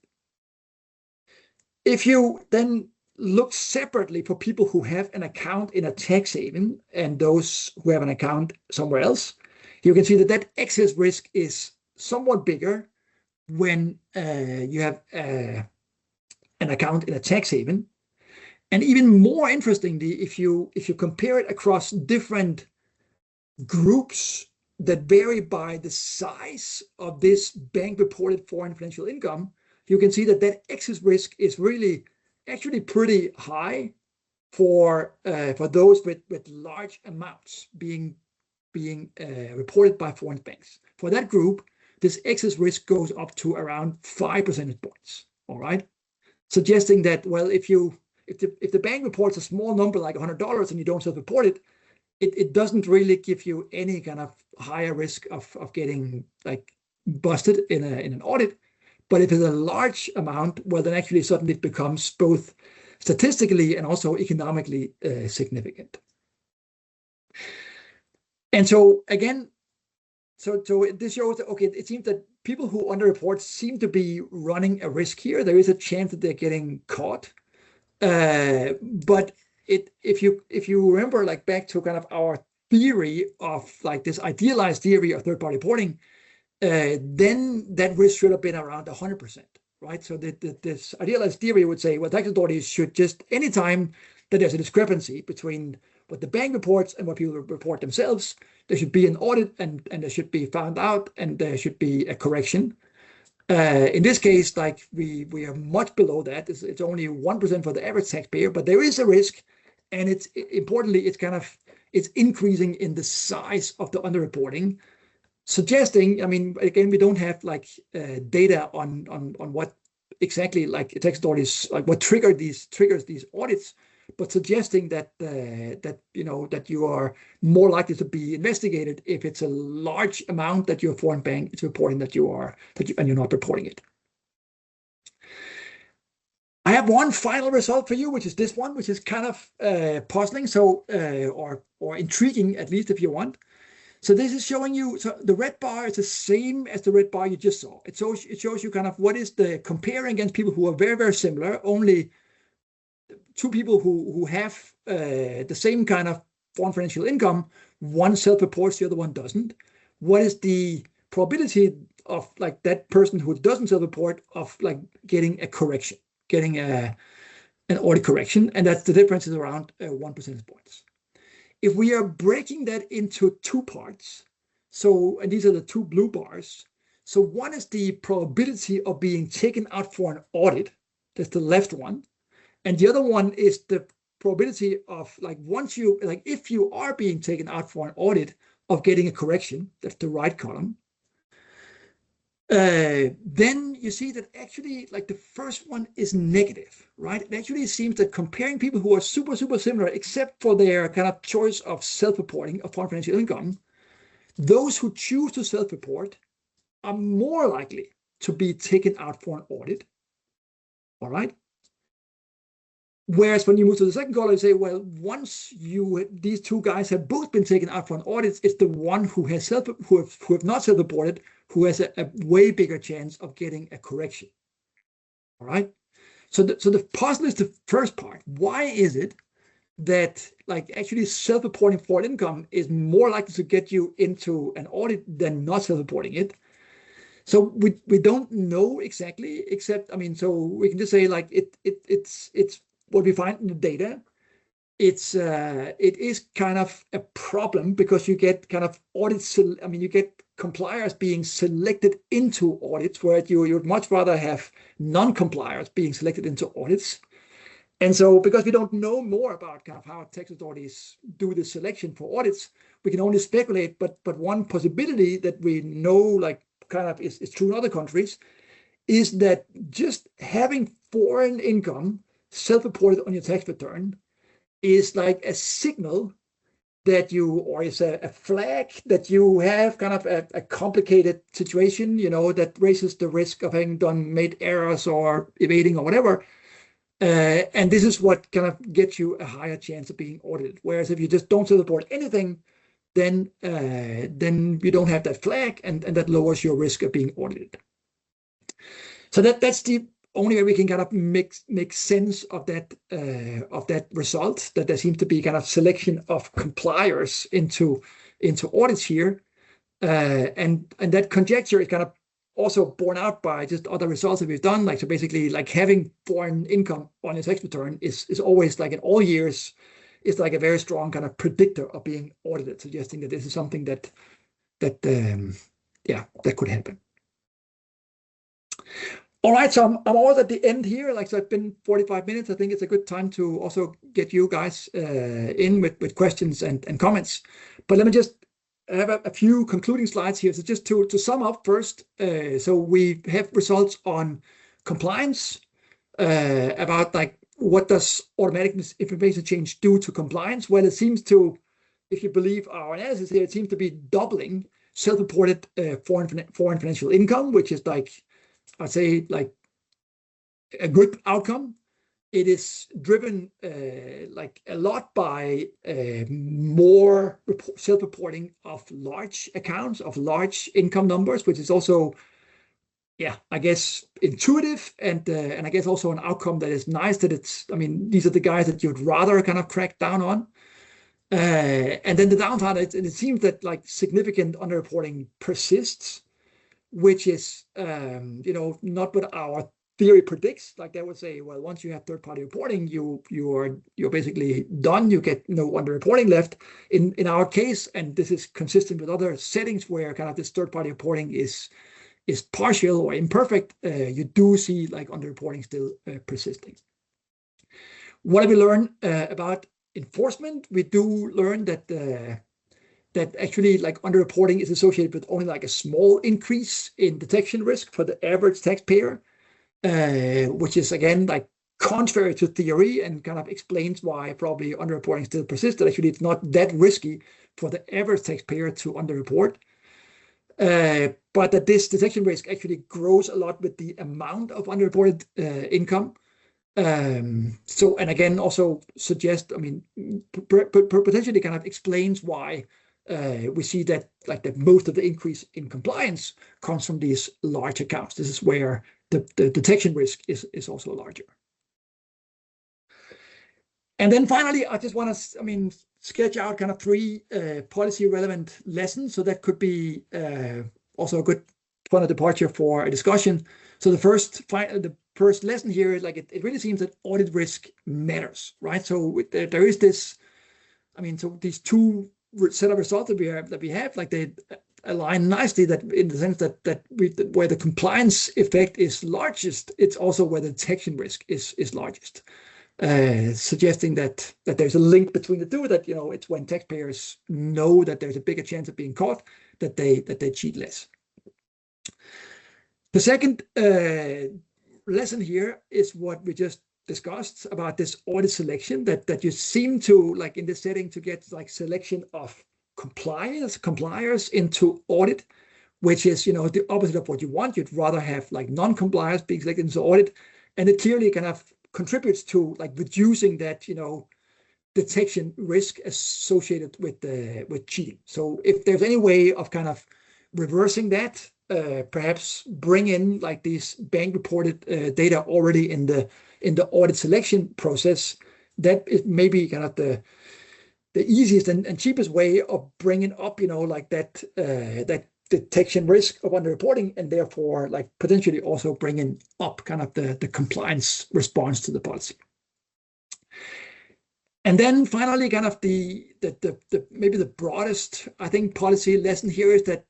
If you then look separately for people who have an account in a tax haven and those who have an account somewhere else, you can see that excess risk is somewhat bigger when you have an account in a tax haven. And even more interestingly, if you compare it across different groups that vary by the size of this bank reported foreign financial income, you can see that excess risk is really actually pretty high for those with large amounts being reported by foreign banks. For that group, this excess risk goes up to around 5 percentage points. All right, suggesting that, well, if the bank reports a small number like $100 and you don't self-report it, it doesn't really give you any kind of higher risk of getting like busted in an audit. But if it's a large amount, well, then actually suddenly it becomes both statistically and also economically significant. And so again, so this shows that, okay, it seems that people who underreport seem to be running a risk here. There is a chance that they're getting caught. But if you remember, like back to kind of our theory of like this idealized theory of third-party reporting, then that risk should have been around 100%, right? So this idealized theory would say, well, tax authorities should just, anytime that there's a discrepancy between what the bank reports and what people report themselves, there should be an audit and there should be found out and there should be a correction. In this case, like we are much below that. It's only 1% for the average taxpayer, but there is a risk, and it's importantly, it's increasing in the size of the underreporting, suggesting, I mean, again, we don't have like data on what exactly like tax authorities, like what triggers these audits, but suggesting that that you are more likely to be investigated if it's a large amount that your foreign bank is reporting and you're not reporting it. I have one final result for you, which is this one, which is kind of puzzling, so or intriguing, at least if you want. So this is showing you, so the red bar is the same as the red bar you just saw. It shows you kind of what is the comparing against people who are very, very similar, only two people who have the same kind of foreign financial income, one self-reports, the other one doesn't. What is the probability of like that person who doesn't self-report of like getting a correction, getting an audit correction? And that's the difference is around 1 percentage points. If we are breaking that into two parts, so, and these are the two blue bars. So one is the probability of being taken out for an audit, that's the left one. And the other one is the probability of like once you, like if you are being taken out for an audit of getting a correction, that's the right column. Then you see that actually like the first one is negative, right? It actually seems that comparing people who are super, super similar, except for their kind of choice of self-reporting of foreign financial income, those who choose to self-report are more likely to be taken out for an audit, all right? Whereas when you move to the second column, you say, well, once these two guys have both been taken out for an audit, it's the one who has who have not self-reported who has a way bigger chance of getting a correction. All right. So the puzzle is the first part. Why is it that like actually self-reporting foreign income is more likely to get you into an audit than not self-reporting it? So we don't know exactly, except I mean, so we can just say like it's what we find in the data. It is kind of a problem because you get kind of audits. I mean, you get compliers being selected into audits where you'd much rather have non-compliers being selected into audits. And so because we don't know more about kind of how tax authorities do the selection for audits, we can only speculate. But one possibility that we know like kind of is true in other countries is that just having foreign income self-reported on your tax return is like a signal that you, or is a flag that you have kind of a complicated situation, you know, that raises the risk of having made errors or evading or whatever. And this is what kind of gets you a higher chance of being audited. Whereas if you just don't self-report anything, then you don't have that flag, and that lowers your risk of being audited. So that's the only way we can kind of make sense of that result, that there seems to be kind of selection of compliers into audits here, and that conjecture is kind of also borne out by just other results that we've done. Like, so basically, like having foreign income on your tax return is always, like in all years, is like a very strong kind of predictor of being audited, suggesting that this is something that could happen. All right, so I'm almost at the end here. Like, so it's been 45 minutes. I think it's a good time to also get you guys in with questions and comments. But let me just have a few concluding slides here. So just to sum up first, so we have results on compliance, about like what does automatic information change do to compliance? Well, it seems to, if you believe our analysis here, it seems to be doubling self-reported foreign financial income, which is like, I'd say, like a good outcome. It is driven like a lot by more self-reporting of large accounts, of large income numbers, which is also, yeah, I guess intuitive, and I guess also an outcome that is nice. That it's, I mean, these are the guys that you'd rather kind of crack down on. And then the downside, it seems that like significant underreporting persists, which is, you know, not what our theory predicts. Like they would say, well, once you have third-party reporting, you're basically done. You get no underreporting left. In our case, and this is consistent with other settings where kind of this third-party reporting is partial or imperfect, you do see like underreporting still persisting. What do we learn about enforcement? We do learn that that actually like underreporting is associated with only like a small increase in detection risk for the average taxpayer, which is again like contrary to theory and kind of explains why probably underreporting still persists. That actually it's not that risky for the average taxpayer to underreport, but that this detection risk actually grows a lot with the amount of underreported income. So, and again, also suggest, I mean, potentially kind of explains why we see that like that most of the increase in compliance comes from these large accounts. This is where the detection risk is also larger. And then finally, I just want to, I mean, sketch out kind of 3 policy relevant lessons. So that could be also a good point of departure for a discussion. So the first lesson here is like it really seems that audit risk matters, right? So there is this, I mean, so these 2 set of results that we have, like they align nicely, that in the sense that where the compliance effect is largest, it's also where the detection risk is largest, suggesting that there's a link between the two, that, you know, it's when taxpayers know that there's a bigger chance of being caught that they cheat less. The second lesson here is what we just discussed about this audit selection, that you seem to, like in this setting, to get like selection of compliers into audit, which is, you know, the opposite of what you want. You'd rather have like non-compliers being selected into audit, and it clearly kind of contributes to like reducing that, you know, detection risk associated with cheating. So if there's any way of kind of reversing that, perhaps bring in like these bank reported data already in the audit selection process, that is maybe kind of the easiest and cheapest way of bringing up, you know, like that detection risk of underreporting, and therefore like potentially also bringing up kind of the compliance response to the policy. And then finally, kind of the maybe the broadest, I think, policy lesson here is that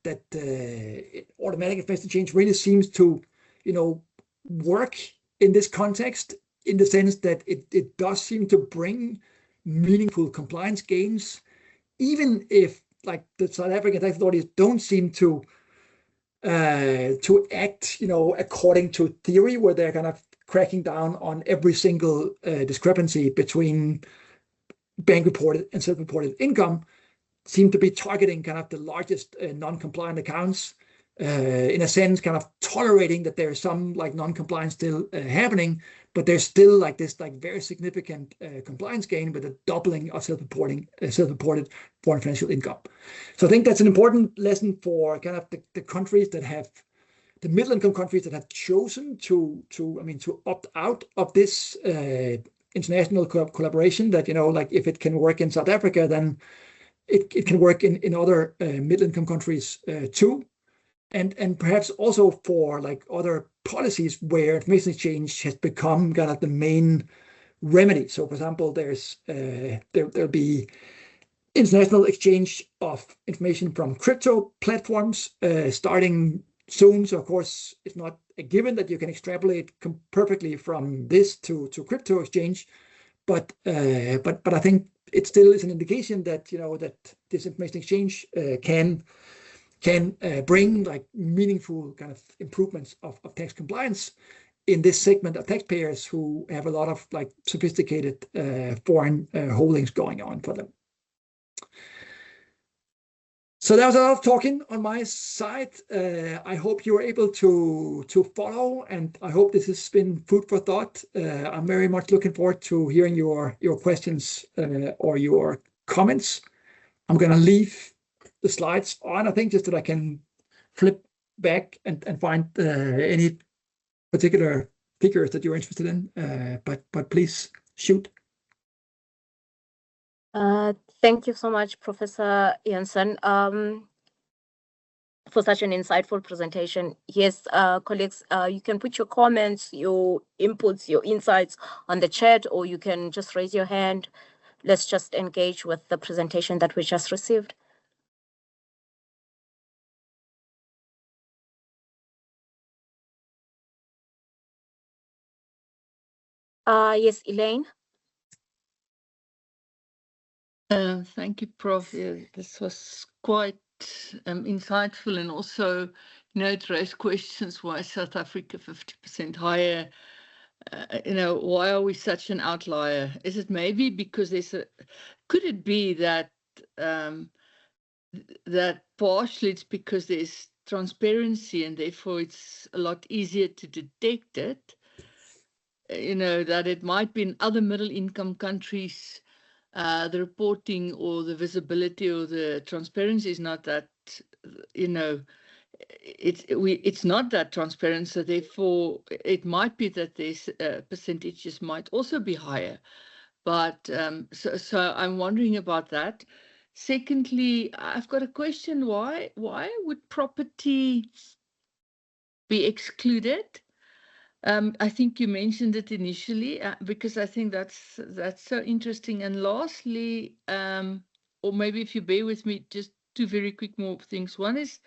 automatic information change really seems to, you know, work in this context, in the sense that it does seem to bring meaningful compliance gains, even if like the South African tax authorities don't seem to act, according to theory, where they're kind of cracking down on every single discrepancy between bank reported and self-reported income, seem to be targeting kind of the largest non-compliant accounts, in a sense, kind of tolerating that there's some like non-compliance still happening, but there's still like this like very significant compliance gain with a doubling of self-reported foreign financial income. So I think that's an important lesson for kind of the countries that have, the middle-income countries that have chosen to opt out of this international collaboration, that, like if it can work in South Africa, then it can work in other middle-income countries too. And perhaps also for like other policies where information exchange has become kind of the main remedy. So for example, there'll be international exchange of information from crypto platforms starting soon. So of course, it's not a given that you can extrapolate perfectly from this to crypto exchange, but I think it still is an indication that that this information exchange can bring like meaningful kind of improvements of tax compliance in this segment of taxpayers who have a lot of like sophisticated foreign holdings going on for them. So that was a lot of talking on my side. I hope you were able to follow, and I hope this has been food for thought. I'm very much looking forward to hearing your questions or your comments. I'm going to leave the slides on, I think, just that I can flip back and find any particular figures that you're interested in. But please shoot. Thank you so much, Professor Johannesen, for such an insightful presentation. Yes, colleagues, you can put your comments, your inputs, your insights on the chat, or you can just raise your hand. Let's just engage with the presentation that we just received. Yes, Elaine. Thank you, Prof. Yeah, this was quite insightful, and also, it raised questions: why is South Africa 50% higher? Why are we such an outlier? Is it maybe because could it be that that partially it's because there's transparency and therefore it's a lot easier to detect it? That it might be in other middle income countries, the reporting or the visibility or the transparency is not that, it's not that transparent. So therefore, it might be that these percentages might also be higher. But so I'm wondering about that. Secondly, I've got a question: why would property be excluded? I think you mentioned it initially, because I think that's so interesting. And lastly, or maybe if you bear with me, just two very quick more things. One is,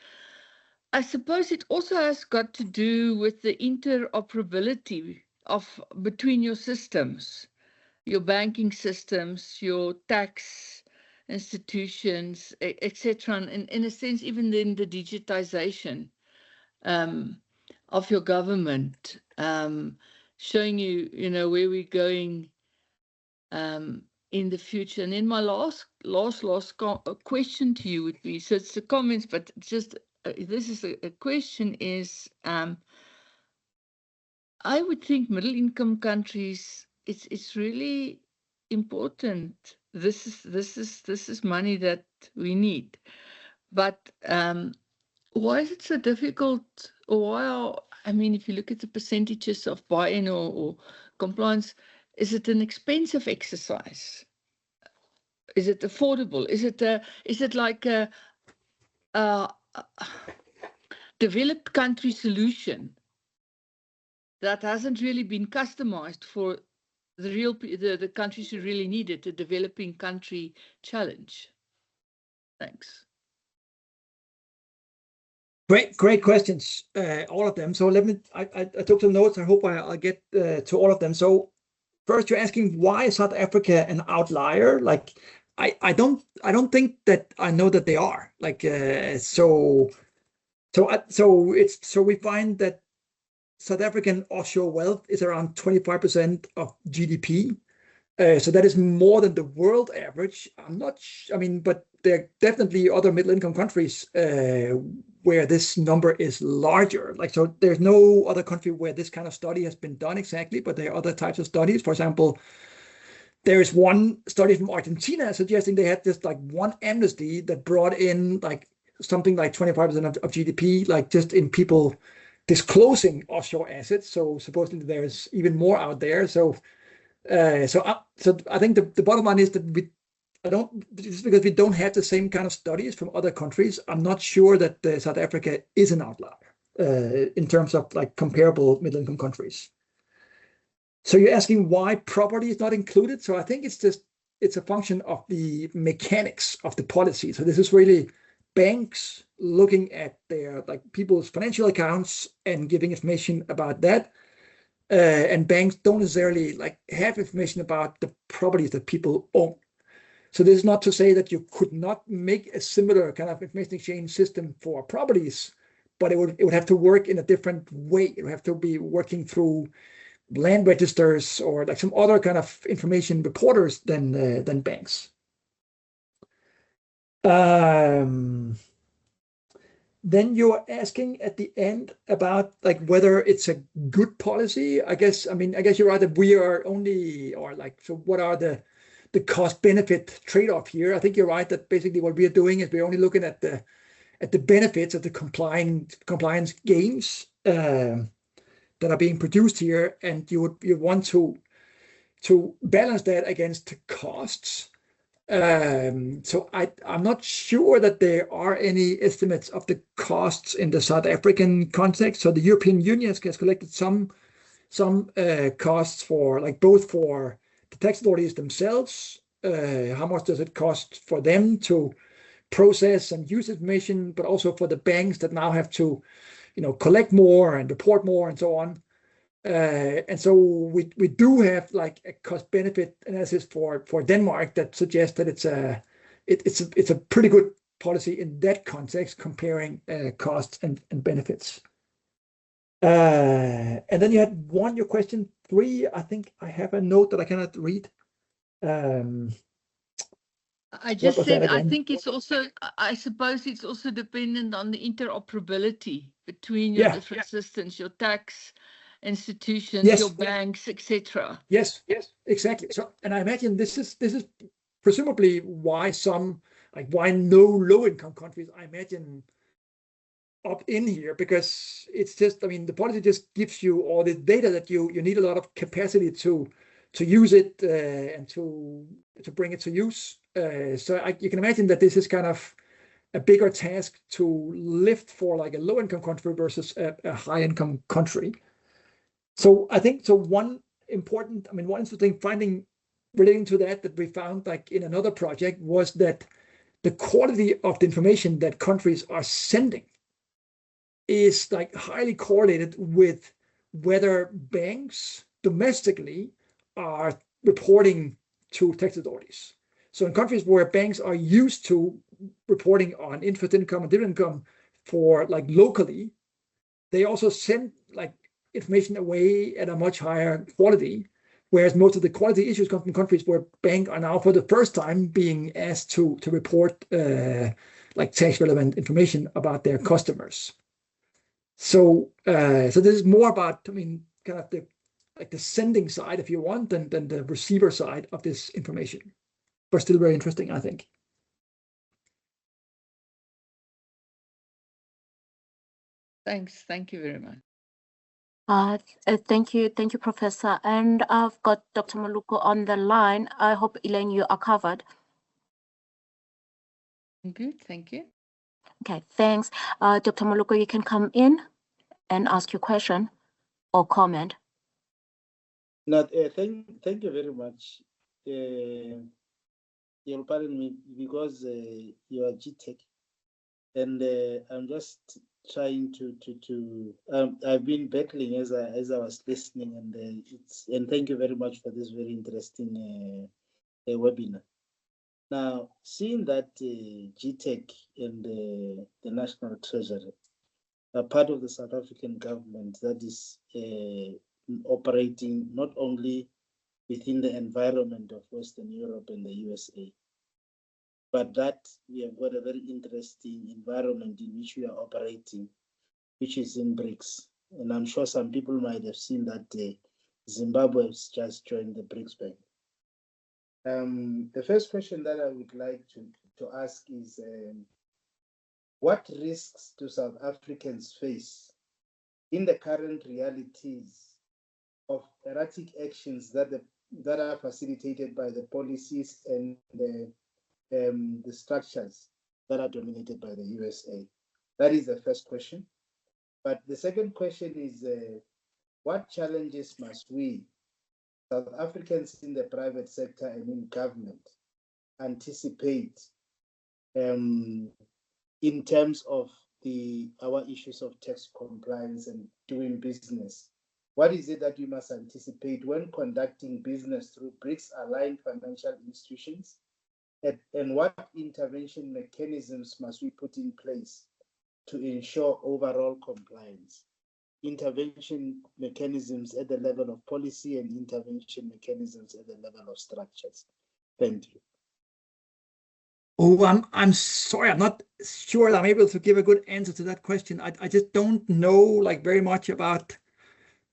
I suppose it also has got to do with the interoperability between your systems, your banking systems, your tax institutions, etc. And in a sense, even then the digitization of your government, showing you, where we're going in the future. And then my last question to you would be, so it's the comments, but just this is a question is, I would think middle income countries, it's really important. This is money that we need, but why is it so difficult? Or if you look at the percentages of buy-in or compliance, is it an expensive exercise? Is it affordable? Is it like a developed country solution that hasn't really been customized for the countries who really need it, a developing country challenge? Thanks. Great questions, all of them. So I took some notes. I hope I'll get to all of them. So first you're asking why is South Africa an outlier? Like, I don't think that I know that they are. Like, so we find that South African offshore wealth is around 25% of GDP. So that is more than the world average. I mean, but there are definitely other middle-income countries where this number is larger. Like, so there's no other country where this kind of study has been done exactly, but there are other types of studies. For example, there is one study from Argentina suggesting they had this like one amnesty that brought in like something like 25% of GDP, like just in people disclosing offshore assets. So supposedly there's even more out there. So I think the bottom line is that just because we don't have the same kind of studies from other countries, I'm not sure that South Africa is an outlier in terms of like comparable middle-income countries. So you're asking why property is not included. So I think it's a function of the mechanics of the policy. So this is really banks looking at their like people's financial accounts and giving information about that. And banks don't necessarily like have information about the properties that people own. So this is not to say that you could not make a similar kind of information exchange system for properties, but it would have to work in a different way. It would have to be working through land registers or like some other kind of information reporters than banks. Then you're asking at the end about like whether it's a good policy. I guess you're right that we are only, or like, so what are the cost benefit trade-off here? I think you're right that basically what we are doing is we're only looking at the benefits of the compliance gains that are being produced here, and you want to balance that against the costs. So I'm not sure that there are any estimates of the costs in the South African context. So the European Union has collected some costs for like both for the tax authorities themselves. How much does it cost for them to process and use information, but also for the banks that now have to, collect more and report more and so on. And so we do have like a cost benefit analysis for Denmark that suggests that it's a pretty good policy in that context, comparing costs and benefits. And then you had your question 3. I think I have a note that I cannot read. I just said I think it's also, I suppose it's also dependent on the interoperability between your different systems, your tax institutions, your banks, etc. Yes, exactly. So, and I imagine this is presumably why why no low-income countries, I imagine, opt in here, because it's just, the policy just gives you all the data that you need a lot of capacity to use it and to bring it to use. So you can imagine that this is kind of a bigger task to lift for like a low-income country versus a high-income country. So I think one interesting finding relating to that we found like in another project was that the quality of the information that countries are sending is like highly correlated with whether banks domestically are reporting to tax authorities. So in countries where banks are used to reporting on interest income and dividend income for like locally, they also send like information away at a much higher quality, whereas most of the quality issues come from countries where banks are now for the first time being asked to report like tax relevant information about their customers. So this is more about kind of the sending side, if you want, than the receiver side of this information, but still very interesting, I think. Thanks. Thank you very much. Thank you, Professor. And I've got Dr. Maluko on the line. I hope, Elaine, you are covered. Good, thank you. Okay, thanks. Dr. Maluko, you can come in and ask your question or comment. Thank you very much. You'll pardon me because you are GTAC, and I'm just trying I've been battling as I was listening, and thank you very much for this very interesting webinar. Now, seeing that GTAC and the National Treasury are part of the South African government that is operating not only within the environment of Western Europe and the USA, but that we have got a very interesting environment in which we are operating, which is in BRICS. And I'm sure some people might have seen that Zimbabwe has just joined the BRICS Bank. The first question that I would like to ask is, what risks do South Africans face in the current realities of erratic actions that are facilitated by the policies and the structures that are dominated by the USA? That is the first question. But the second question is, what challenges must we, South Africans in the private sector and in government, anticipate in terms of our issues of tax compliance and doing business? What is it that you must anticipate when conducting business through BRICS-aligned financial institutions? And what intervention mechanisms must we put in place to ensure overall compliance? Intervention mechanisms at the level of policy and intervention mechanisms at the level of structures. Thank you. Oh, I'm sorry, I'm not sure I'm able to give a good answer to that question. I just don't know like very much about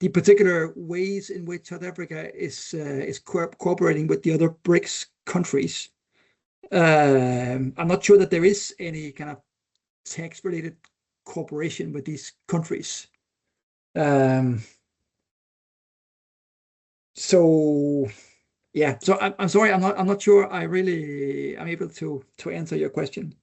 the particular ways in which South Africa is cooperating with the other BRICS countries. I'm not sure that there is any kind of tax-related cooperation with these countries. So yeah, so I'm sorry, I'm not sure I really am able to answer your question.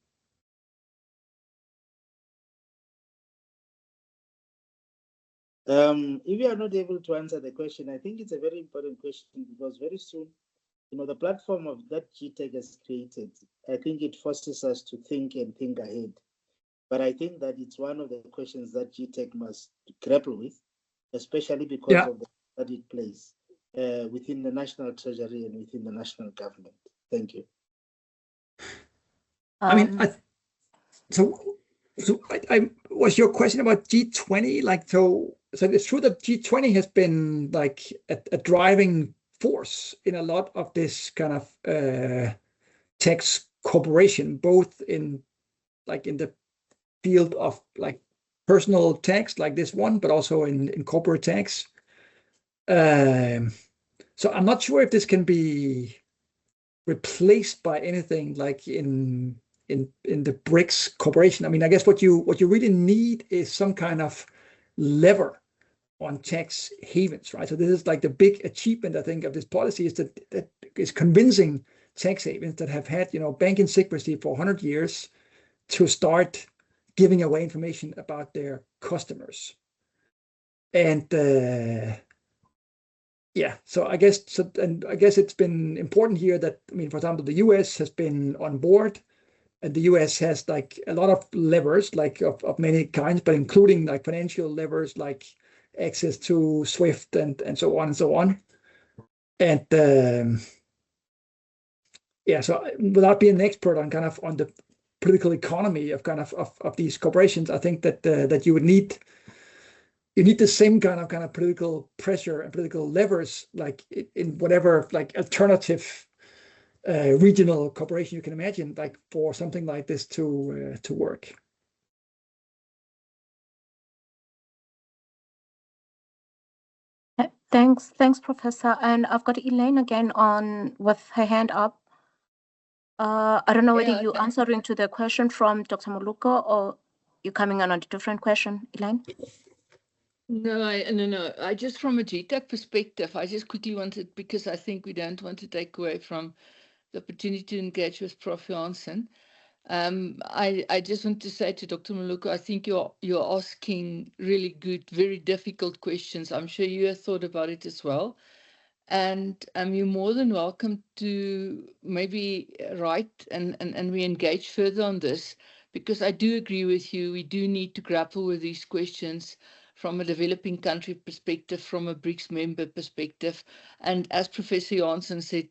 If you are not able to answer the question, I think it's a very important question, because very soon, the platform of that GTAC has created, I think it forces us to think and think ahead. But I think that it's one of the questions that GTAC must grapple with, especially because of the that it plays within the National Treasury and within the national government. Thank you. I mean, so I was your question about G20, like, so it's true that G20 has been like a driving force in a lot of this kind of tax cooperation, both in the field of like personal tax like this one, but also in corporate tax. So I'm not sure if this can be replaced by anything like in the BRICS cooperation. I mean, I guess what you really need is some kind of lever on tax havens, right? So this is like the big achievement, I think, of this policy, is that is convincing tax havens that have had, banking secrecy for 100 years to start giving away information about their customers. And yeah, so I guess it's been important here that, I mean, for example, the US has been on board, and the US has like a lot of levers, like of many kinds, but including like financial levers, like access to SWIFT and so on and so on. And yeah, so without being an expert on kind of on the political economy of kind of these corporations, I think that you would need the same kind of political pressure and political levers, like in whatever like alternative regional cooperation you can imagine, like for something like this to work. Thanks, Professor. And I've got Elaine again on with her hand up. I don't know whether you're answering to the question from Dr. Moluko or you're coming on a different question, Elaine. No. I just, from a GTAC perspective, I just quickly wanted, because I think we don't want to take away from the opportunity to engage with Prof. Johannesen. I just want to say to Dr. Moluko, I think you're asking really good, very difficult questions. I'm sure you have thought about it as well. And you're more than welcome to maybe write and we engage further on this, because I do agree with you. We do need to grapple with these questions from a developing country perspective, from a BRICS member perspective. And as Professor Johannesen said,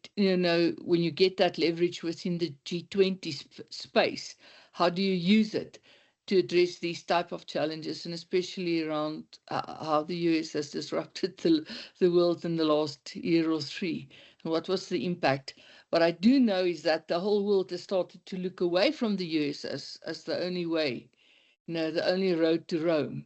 when you get that leverage within the G20 space, how do you use it to address these type of challenges, and especially around how the US has disrupted the world in the last year or three, and what was the impact? What I do know is that the whole world has started to look away from the US as the only way, the only road to Rome.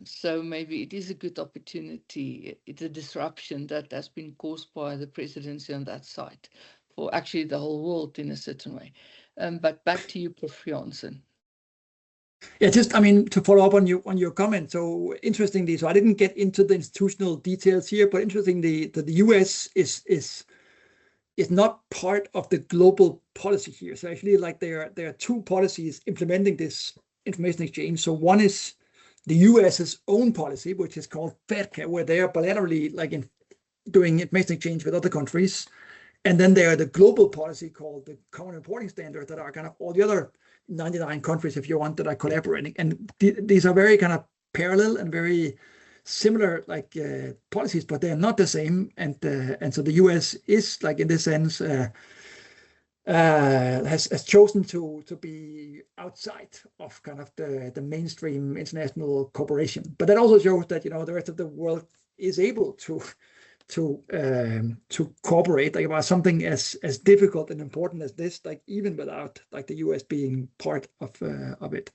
So maybe it is a good opportunity. It's a disruption that has been caused by the presidency on that side, for actually the whole world in a certain way. But back to you, Prof. Johannesen. Yeah, just, to follow up on your comment. So interestingly, so I didn't get into the institutional details here, but interestingly, that the US is not part of the global policy here. So actually, like there are two policies implementing this information exchange. So one is the US's own policy, which is called FATCA, where they are bilaterally doing information exchange with other countries. And then there are the global policy called the Common Reporting Standard that are kind of all the other 99 countries, if you want, that are collaborating. And these are very kind of parallel and very similar policies, but they are not the same. And so the US is in this sense has chosen to be outside of kind of the mainstream international cooperation. But that also shows that the rest of the world is able to cooperate about something as difficult and important as this, even without the US being part of it.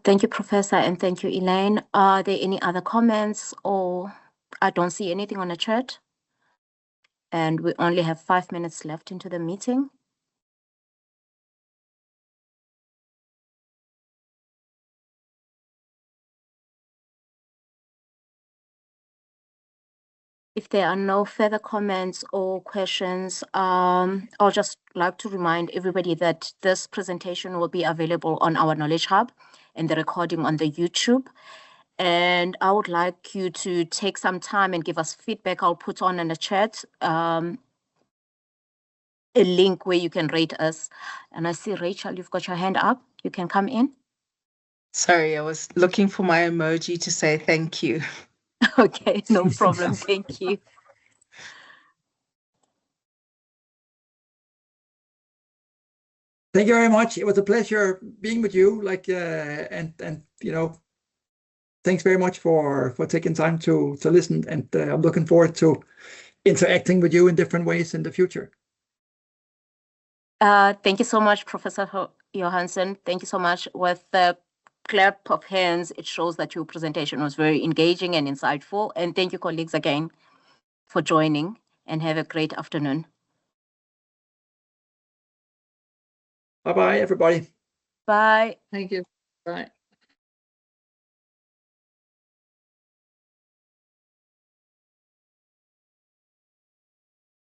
Thank you, Professor, and thank you, Elaine. Are there any other comments? Or I don't see anything on the chat. And we only have 5 minutes left into the meeting. If there are no further comments or questions, I'll just like to remind everybody that this presentation will be available on our Knowledge Hub and the recording on the YouTube. And I would like you to take some time and give us feedback. I'll put on in the chat a link where you can rate us. And I see, Rachel, you've got your hand up. You can come in. Sorry, I was looking for my emoji to say thank you. Okay, no problem. Thank you. Thank you very much. It was a pleasure being with you. Thanks very much for taking time to listen. And I'm looking forward to interacting with you in different ways in the future. Thank you so much, Professor Johannesen. Thank you so much. With the clap of hands, it shows that your presentation was very engaging and insightful. And thank you, colleagues, again for joining, and have a great afternoon. Bye-bye, everybody. Bye. Thank you. Bye.